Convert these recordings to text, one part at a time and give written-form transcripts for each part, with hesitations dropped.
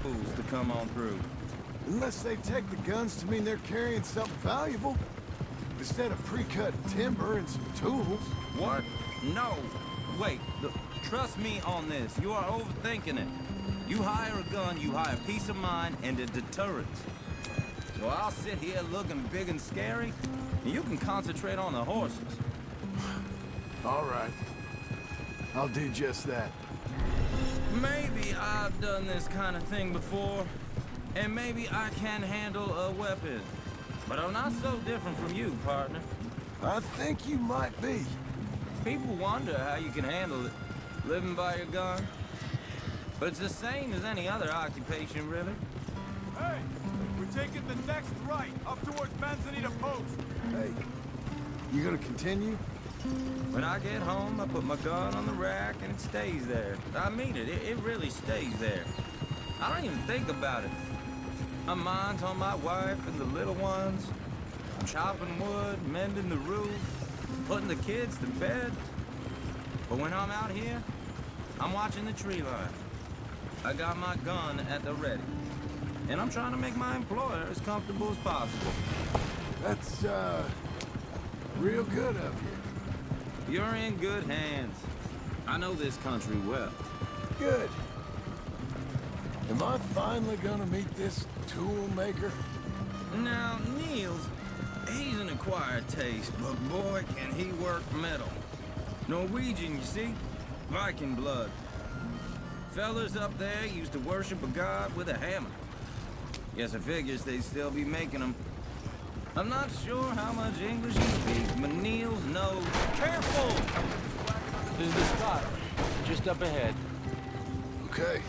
Fools to come on through. Unless they take the guns to mean they're carrying something valuable. Instead of pre-cut timber and some tools. What? No. Wait, look, trust me on this. You are overthinking it. You hire a gun, you hire peace of mind and a deterrence. So I'll sit here looking big and scary, and you can concentrate on the horses. All right. I'll do just that. Maybe I've done this kind of thing before, and maybe I can handle a weapon. But I'm not so different from you, partner. I think you might be. People wonder how you can handle it, living by your gun. But it's the same as any other occupation, really. Hey, we're taking the next right, up towards Manzanita Post. Hey, you gonna continue? When I get home, I put my gun on the rack and it stays there. I mean it, it really stays there. I don't even think about it. My mind's on my wife and the little ones. I'm chopping wood, mending the roof, putting the kids to bed. But when I'm out here, I'm watching the tree line. I got my gun at the ready. And I'm trying to make my employer as comfortable as possible. That's, real good of you. You're in good hands. I know this country well. Good. Am I finally gonna meet this tool maker? Now, Niels, he's an acquired taste, but boy, can he work metal. Norwegian, you see? Viking blood. Fellas up there used to worship a god with a hammer. Guess I figures they'd still be making them. I'm not sure how much English he speaks, but Niels knows. Careful! This is the spot, just up ahead. Okay.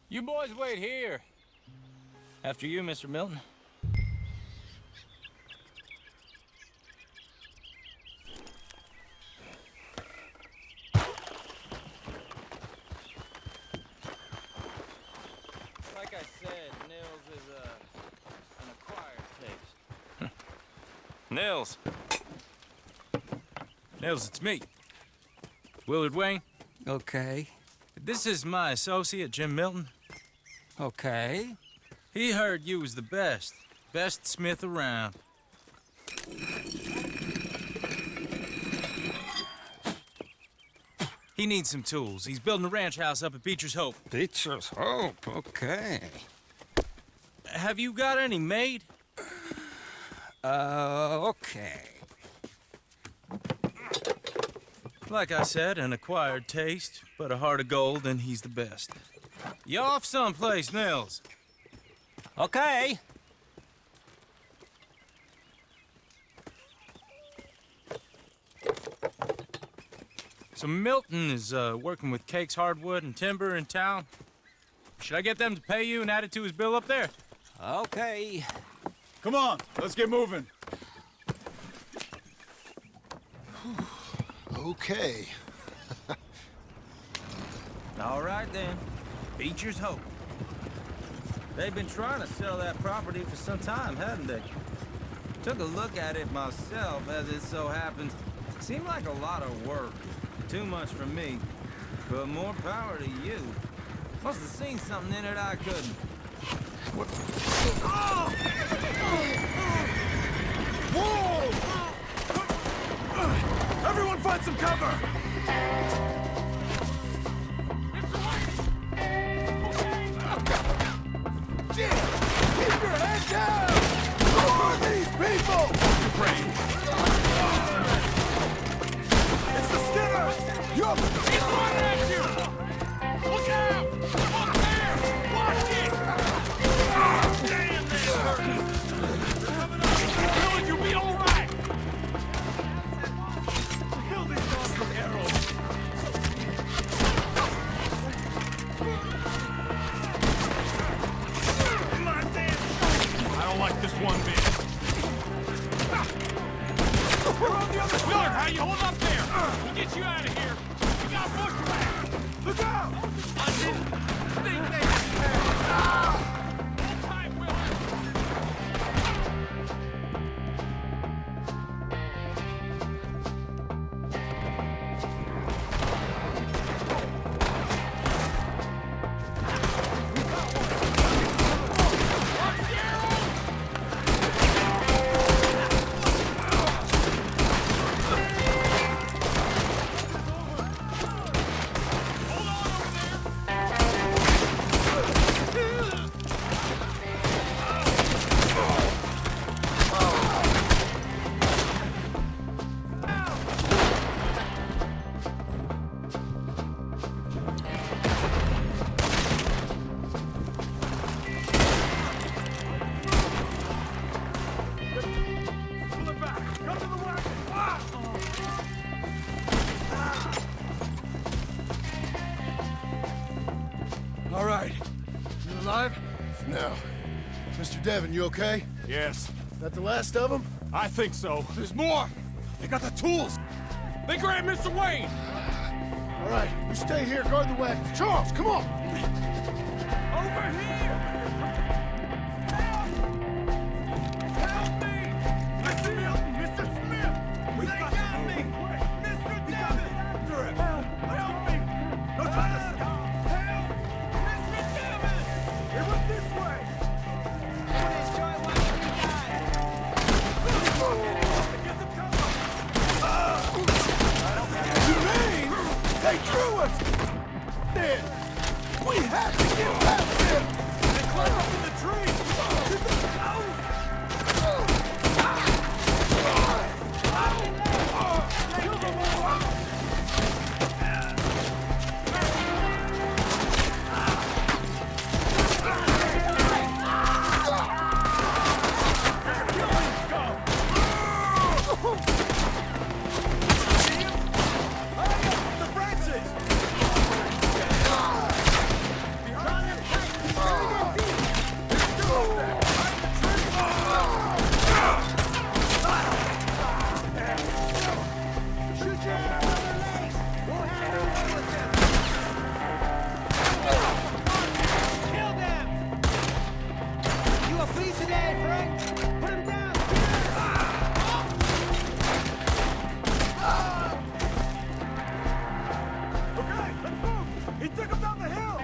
You boys wait here. After you, Mr. Milton. Like I said, Nils is an acquired taste. Nils. Nils, it's me. Willard Wayne. Okay. This is my associate, Jim Milton. Okay. He heard you was the best smith around. He needs some tools. He's building a ranch house up at Beecher's Hope. Beecher's Hope, okay. Have you got any made? Okay. Like I said, an acquired taste, but a heart of gold, and he's the best. You off someplace, Nils? Okay. So Milton is working with Cakes Hardwood and Timber in town. Should I get them to pay you and add it to his bill up there? Okay. Come on, let's get moving. Okay. All right, then. Beecher's Hope. They've been trying to sell that property for some time, haven't they? Took a look at it myself, as it so happens. Seemed like a lot of work. Too much for me. But more power to you. Must have seen something in it I couldn't. What? Oh! Whoa! Everyone find some cover! Jim! Keep your head down! Who are these people? It's the Skinners! You're... He's running at you! Look out! Up there! Watch it! Oh, damn, that's hurting! They're coming up! Will you be all right? Kill these dogs with arrows! My damn! I don't like this one bit. You're on the other side! Willard, how you hold up there? We'll get you out of here! We got bushwhacked! Mr. Devon, you okay? Yes, That the last of them? I think so. There's more! They got the tools! They grabbed Mr. Wayne! All right, you stay here, guard the wagons. Charles, come on! Over here! Help me! Mr. Milton! Mr. Smith! They got me! Mr. Devon! After him! Help me! No time to stop! Help! Mr. Devon! It was this way! Get the cover! You mean they drew us? Then we have to get past them! They climb up in the trees! The branches! Kill them! You a police today, Frank? Put him down! Okay, let's move! He took him down the hill!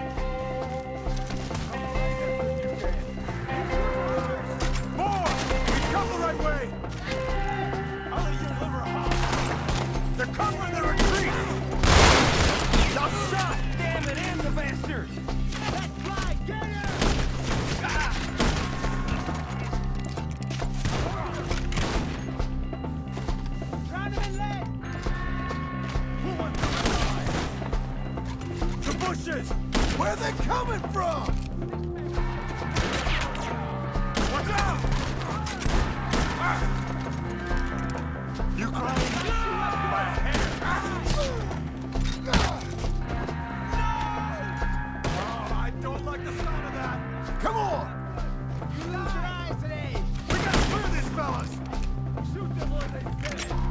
More! He's come the right way! I'll let you deliver a hop! They're covering their retreat! Now shot! Damn it, and the bastards! Let's fly! Get him! Round him and leg! The bushes! Where are they coming from? Watch out! You crying? By a hair! Oh, I don't like the sound of that! Come on! You lose your eyes today! We gotta clear these fellas! Shoot them where they stand!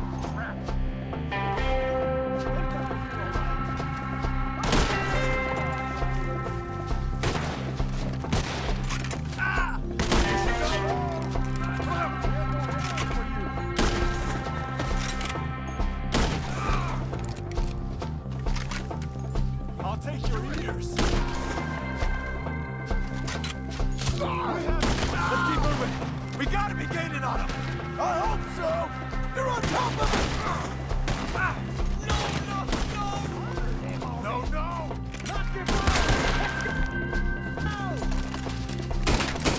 I'll take your ears! Let's keep moving! We gotta be gaining on them! I hope so! They're on top of it! No, no! Knock your butt!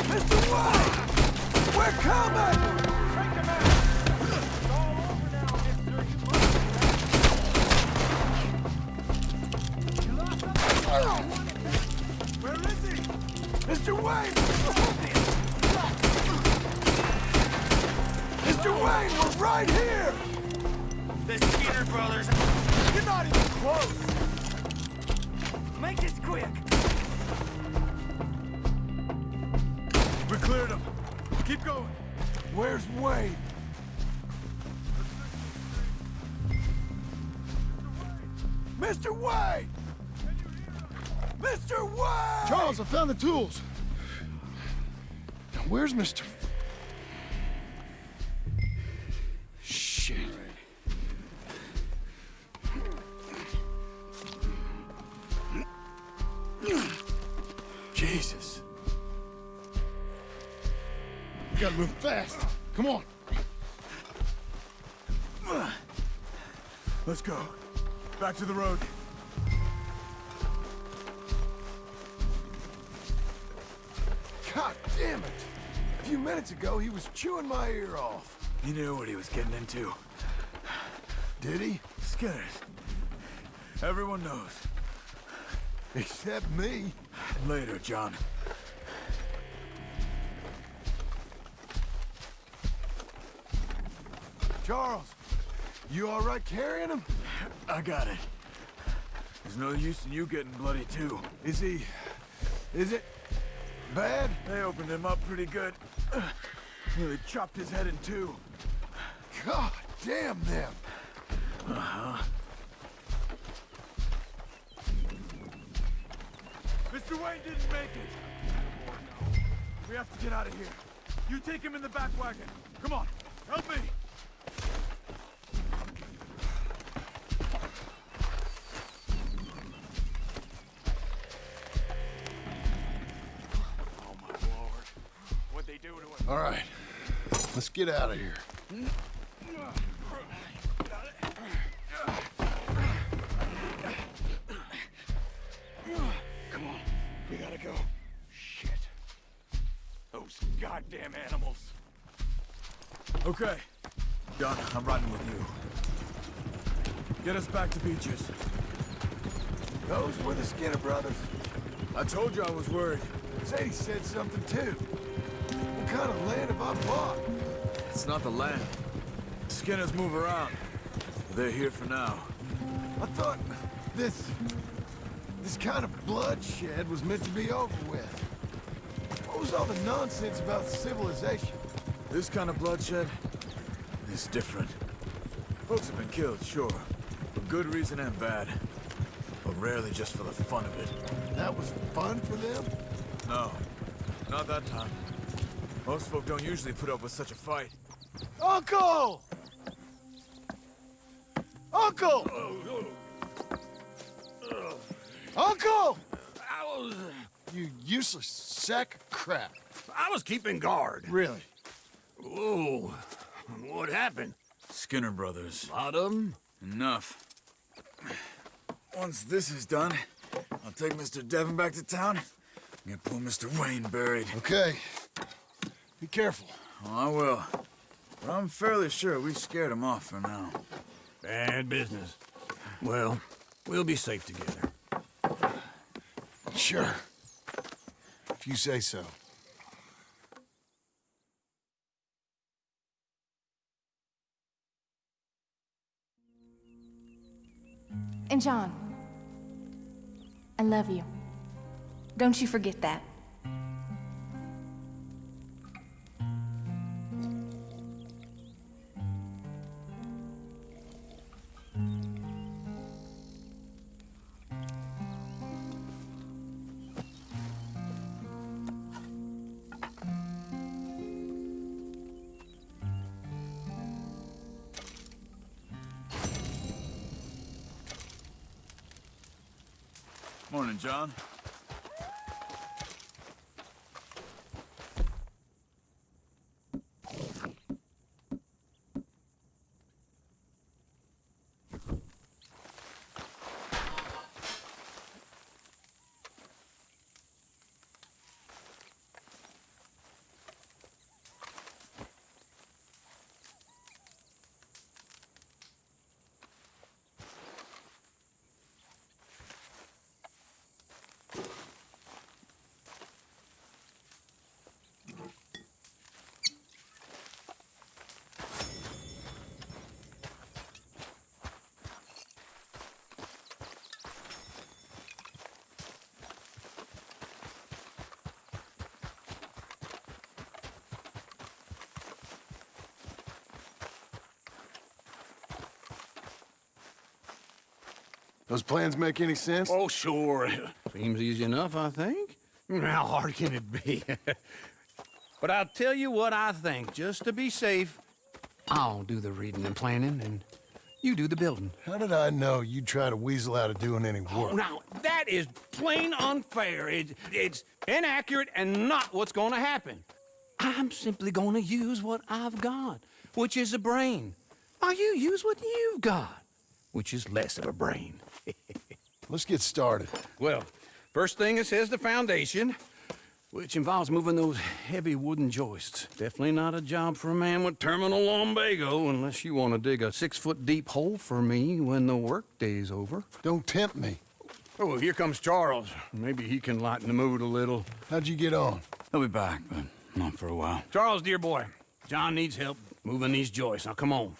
Mr. White! We're coming! Take him out! It's all over now, mister. You must... Where is he? Mr. Wayne! Mr. Wayne, we're right here! The Skinner brothers! You're not even close! Make this quick! We cleared him. Keep going. Where's Wayne? Mr. Wayne! Mr. Wayne! Charles, I found the tools. Now, where's Mr. Shit. Jesus. We gotta move fast. Come on. Let's go. Back to the road. God damn it. A few minutes ago, he was chewing my ear off. He knew what he was getting into. Did he? Skinners. Everyone knows. Except me. Later, John. Charles, you all right carrying him? I got it. There's no use in you getting bloody too. Is he... is it... Bad? They opened him up pretty good. Nearly chopped his head in two. God damn them. Mr. Wayne didn't make it. We have to get out of here. You take him in the back wagon. Come on, help me. Oh my Lord. What'd they do to him? All right, let's get out of here. Come on, we gotta go. Shit. Those goddamn animals. Okay. John, I'm riding with you. Get us back to Beaches. Those were the Skinner brothers. I told you I was worried. Sadie said something too. What kind of land have I bought? It's not the land. Skinners move around. They're here for now. I thought this kind of bloodshed was meant to be over with. What was all the nonsense about civilization? This kind of bloodshed is different. Folks have been killed, sure. For good reason and bad. But rarely just for the fun of it. That was fun for them? No, not that time. Most folk don't usually put up with such a fight. Uncle! Uncle! Uncle! You useless sack of crap. I was keeping guard. Really? Whoa. What happened? Skinner brothers. A lot of them? Enough. Once this is done, I'll take Mr. Devon back to town and get poor Mr. Wayne buried. Okay. Be careful. Oh, I will. But I'm fairly sure we scared him off for now. Bad business. Well, we'll be safe together. Sure. If you say so. And John, I love you. Don't you forget that. Morning, John. Those plans make any sense? Oh, sure. Seems easy enough, I think. How hard can it be? But I'll tell you what I think, just to be safe. I'll do the reading and planning, and you do the building. How did I know you'd try to weasel out of doing any work? Now, that is plain unfair. It's inaccurate and not what's going to happen. I'm simply going to use what I've got, which is a brain. While you use what you've got, which is less of a brain. Let's get started. Well, first thing it says the foundation, which involves moving those heavy wooden joists. Definitely not a job for a man with terminal lumbago unless you want to dig a 6-foot deep hole for me when the workday's over. Don't tempt me. Oh, here comes Charles. Maybe he can lighten the mood a little. How'd you get on? He'll be back, but not for a while. Charles, dear boy, John needs help moving these joists. Now, come on.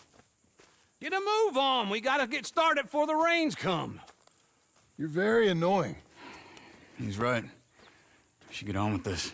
Get a move on. We gotta get started before the rains come. You're very annoying. He's right. We should get on with this.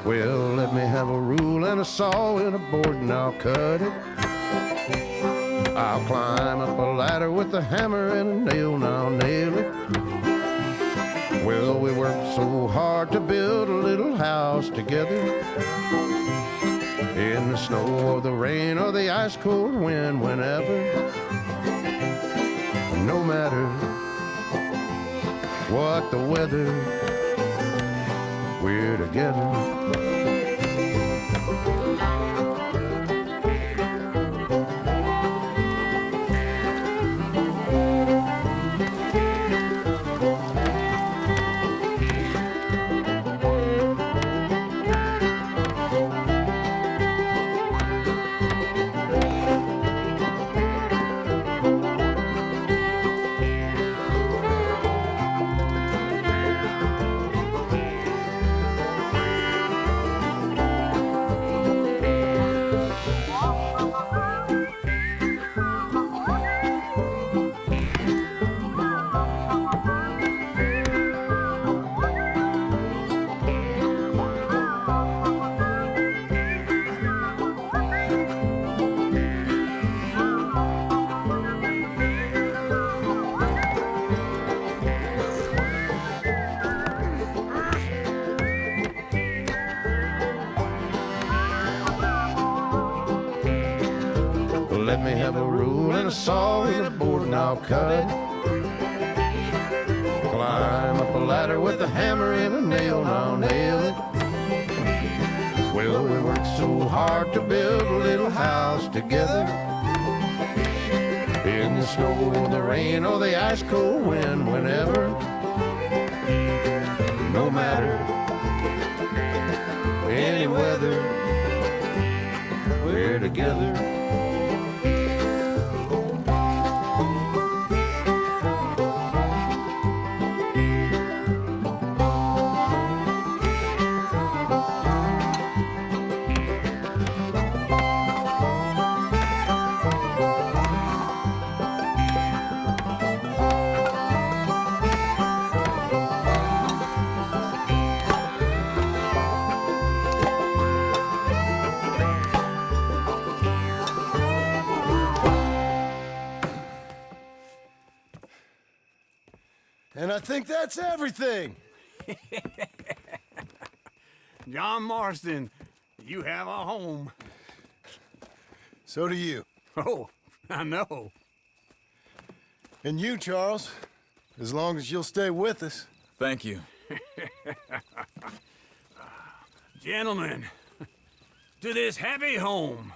Well, let me have a rule and a saw and a board and I'll cut it. I'll climb up a ladder with a hammer and a nail and I'll nail it. Well, we worked so hard to build a little house together. In the snow or the rain or the ice cold wind, whenever. No matter what the weather, we're together. Let me have a rule and a saw and a board and I'll cut it. Climb up a ladder with a hammer and a nail and I'll nail it. Well, we worked so hard to build a little house together. In the snow or the rain or the ice cold wind, whenever. No matter any weather, we're together. And I think that's everything. John Marston, you have a home. So do you. Oh, I know. And you, Charles, as long as you'll stay with us. Thank you. Gentlemen, to this happy home.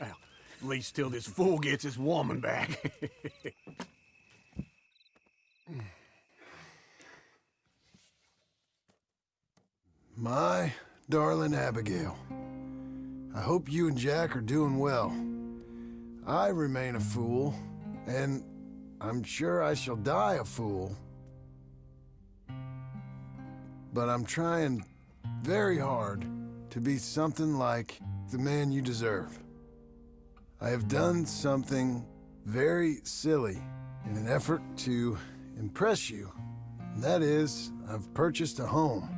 Well, at least till this fool gets his woman back. My darling Abigail, I hope you and Jack are doing well. I remain a fool, and I'm sure I shall die a fool. But I'm trying very hard to be something like the man you deserve. I have done something very silly in an effort to impress you. And that is, I've purchased a home.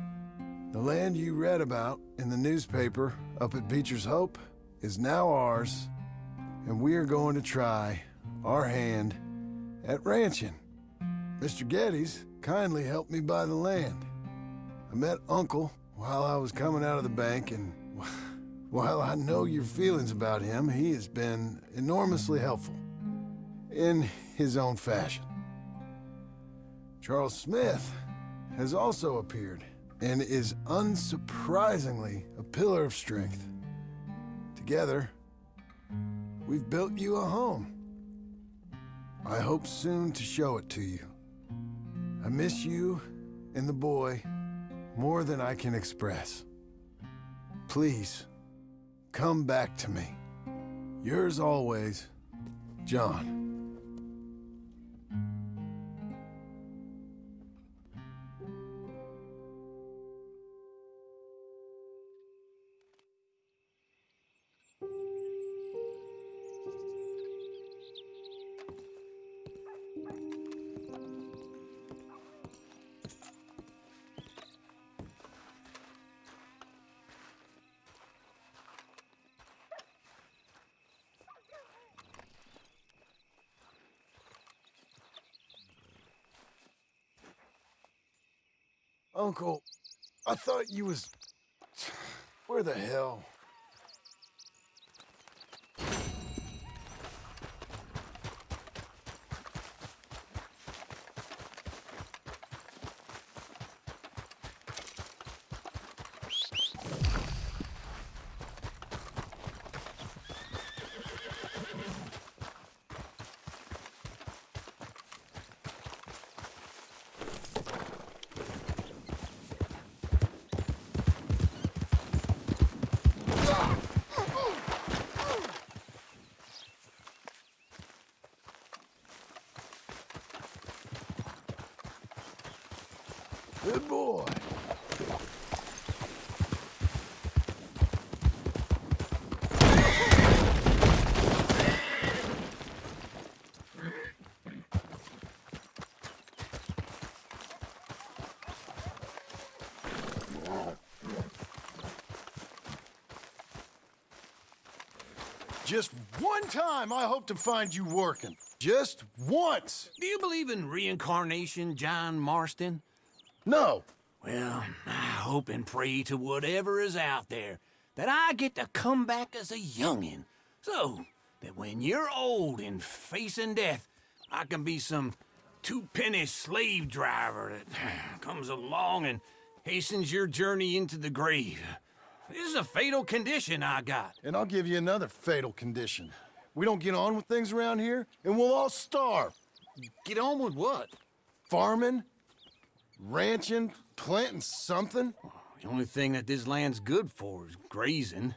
The land you read about in the newspaper up at Beecher's Hope is now ours, and we are going to try our hand at ranching. Mr. Geddes kindly helped me buy the land. I met Uncle while I was coming out of the bank, and while I know your feelings about him, he has been enormously helpful in his own fashion. Charles Smith has also appeared and is unsurprisingly a pillar of strength. Together, we've built you a home. I hope soon to show it to you. I miss you and the boy more than I can express. Please, come back to me. Yours always, John. Uncle, I thought you was... Where the hell? Good boy. Just one time I hope to find you working. Just once. Do you believe in reincarnation, John Marston? No. Well, I hope and pray to whatever is out there that I get to come back as a youngin', so that when you're old and facing death, I can be some two-penny slave driver that comes along and hastens your journey into the grave. This is a fatal condition I got. And I'll give you another fatal condition. We don't get on with things around here, and we'll all starve. Get on with what? Farming, ranching, planting something. The only thing that this land's good for is grazing.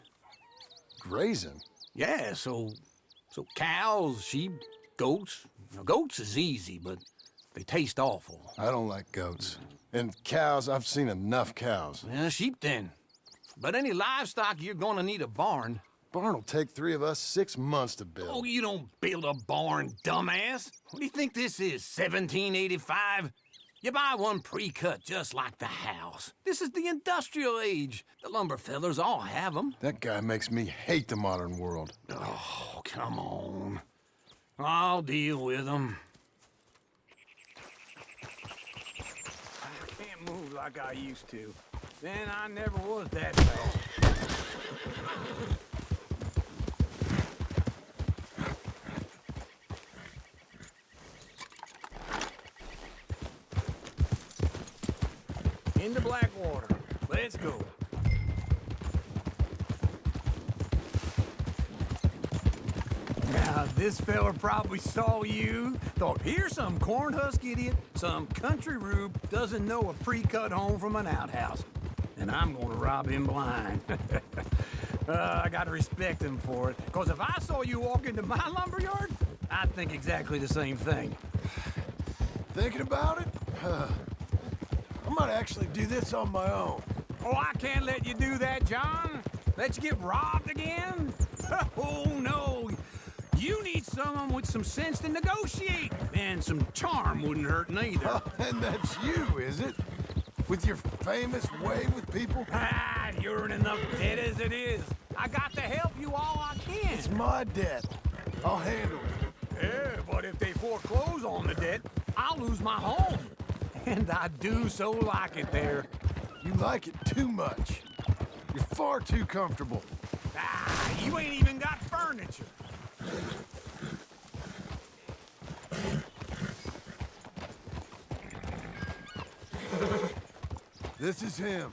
Grazing? Yeah, so cows, sheep, goats. Now, goats is easy, but they taste awful. I don't like goats. And cows, I've seen enough cows. Yeah, sheep then. But any livestock, you're gonna need a barn. Barn will take 3 of us 6 months to build. Oh, you don't build a barn, dumbass. What do you think this is, 1785? You buy one pre-cut just like the house. This is the industrial age. The lumber fellers all have them. That guy makes me hate the modern world. Oh, come on. I'll deal with them. I can't move like I used to. Then I never was that fast. Into Blackwater. Let's go. Now, this fella probably saw you, thought, here's some cornhusk idiot, some country rube doesn't know a pre-cut home from an outhouse. And I'm gonna rob him blind. I gotta respect him for it, because if I saw you walk into my lumberyard, I'd think exactly the same thing. Thinking about it? I might actually do this on my own. Oh, I can't let you do that, John. Let you get robbed again? Oh, no. You need someone with some sense to negotiate. And some charm wouldn't hurt neither. And that's you, is it? With your famous way with people? Ah, you're in enough debt as it is. I got to help you all I It's can. my debt. I'll handle it. Yeah, but if they foreclose on the debt, I'll lose my home. And I do so like it there. You like it too much. You're far too comfortable. Ah, you ain't even got furniture. This is him.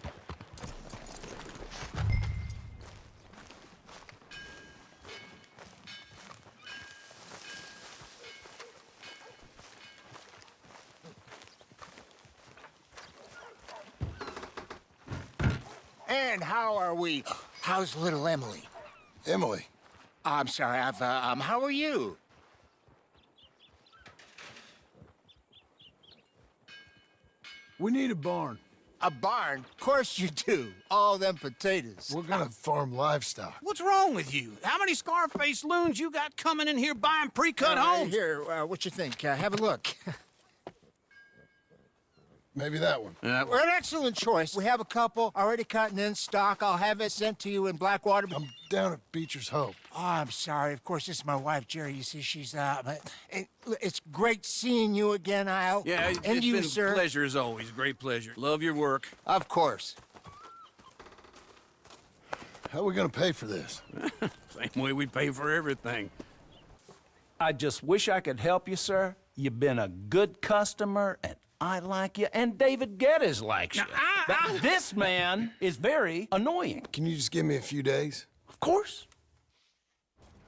And how are we? How's little Emily? Emily. I'm sorry, how are you? We need a barn. A barn? Of course you do. All them potatoes. We're gonna farm livestock. What's wrong with you? How many Scarface loons you got coming in here buying pre-cut homes? Here, what you think? Have a look. Maybe that one. We're an excellent choice. We have a couple already cut and in stock. I'll have it sent to you in Blackwater. I'm down at Beecher's Hope. Oh, I'm sorry. Of course, this is my wife, Jerry. You see, she's but it's great seeing you again, Al. Yeah, and it's you, been sir. a pleasure as always. Great pleasure. Love your work. Of course. How are we gonna pay for this? Same way we pay for everything. I just wish I could help you, sir. You've been a good customer, and I like you, and David Geddes likes you. But this man is very annoying. Can you just give me a few days? Of course.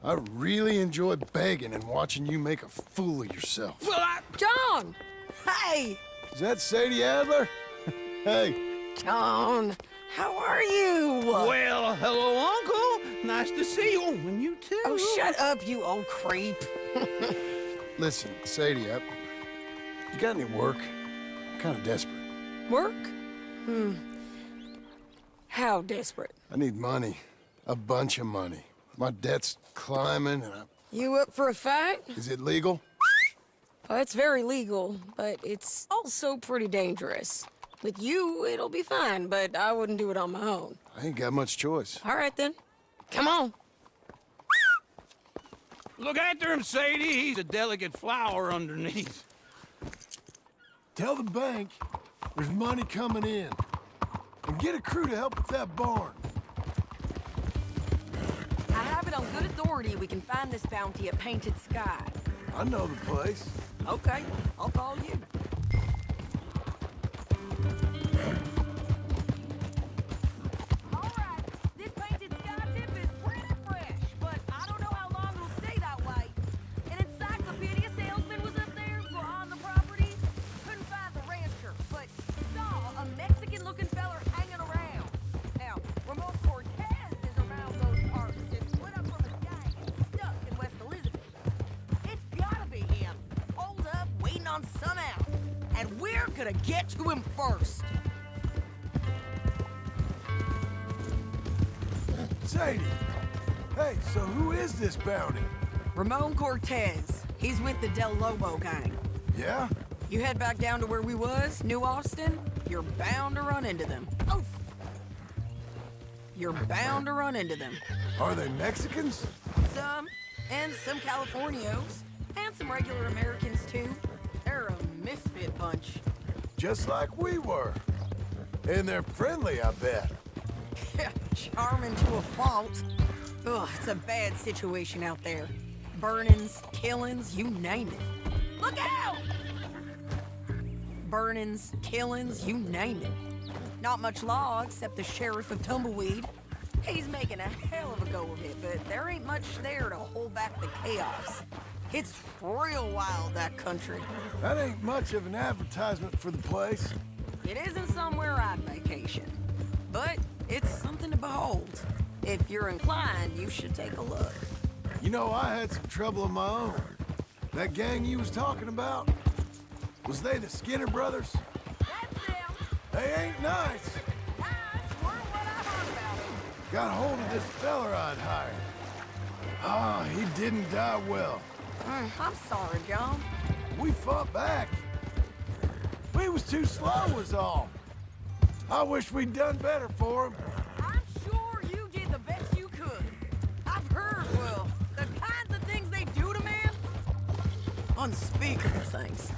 I really enjoy begging and watching you make a fool of yourself. Well, John! Hey! Is that Sadie Adler? Hey. John, how are you? well, hello, Uncle. Nice to see you. And you too. Oh, shut up, you old creep. Listen, Sadie, you got any work? I'm kind of desperate. Work? How desperate? I need money. A bunch of money. My debt's climbing and You up for a fight? Is it legal? Well, it's very legal, but it's also pretty dangerous. With you, it'll be fine, but I wouldn't do it on my own. I ain't got much choice. All right, then. Come on. Look after him, Sadie. He's a delicate flower underneath. Tell the bank there's money coming in. And get a crew to help with that barn. I have it on good authority we can find this bounty at Painted Sky. I know the place. Okay, I'll call you. All right, this Painted Sky tip is pretty fresh, but I don't know how long it'll stay that way. An encyclopedia salesman was up there on the property. Couldn't find the rancher, but saw a Mexican-looking feller hanging around. Now, Ramon Cortez is around those parts and split up from his gang stuck in West Elizabeth. It's gotta be him, holed up, waiting on some out. And we're gonna get to him first. Sadie! Hey, so who is this bounty? Ramon Cortez. He's with the Del Lobo gang. Yeah? You head back down to where we was, New Austin, you're bound to run into them. Oh! You're bound to run into them. Are they Mexicans? Some, and some Californios, and some regular Americans too. They're a misfit bunch. Just like we were. And they're friendly, I bet. Charming to a fault. Ugh, it's a bad situation out there. Burnings, killings, you name it. Look out! Burnings, killings, you name it. Not much law except the sheriff of Tumbleweed. He's making a hell of a go of it, but there ain't much there to hold back the chaos. It's real wild, that country. That ain't much of an advertisement for the place. It isn't somewhere I'd vacation, but it's something to behold. If you're inclined, you should take a look. You know, I had some trouble of my own. That gang you was talking about, was they the Skinner brothers? That's them. They ain't nice. Nice, were what I heard about them. Got hold of this feller I'd hired. Ah, he didn't die well. I'm sorry, John. We fought back. We was too slow was all. I wish we'd done better for him. I'm sure you did the best you could. I've heard, well, the kinds of things they do to men. Unspeakable things.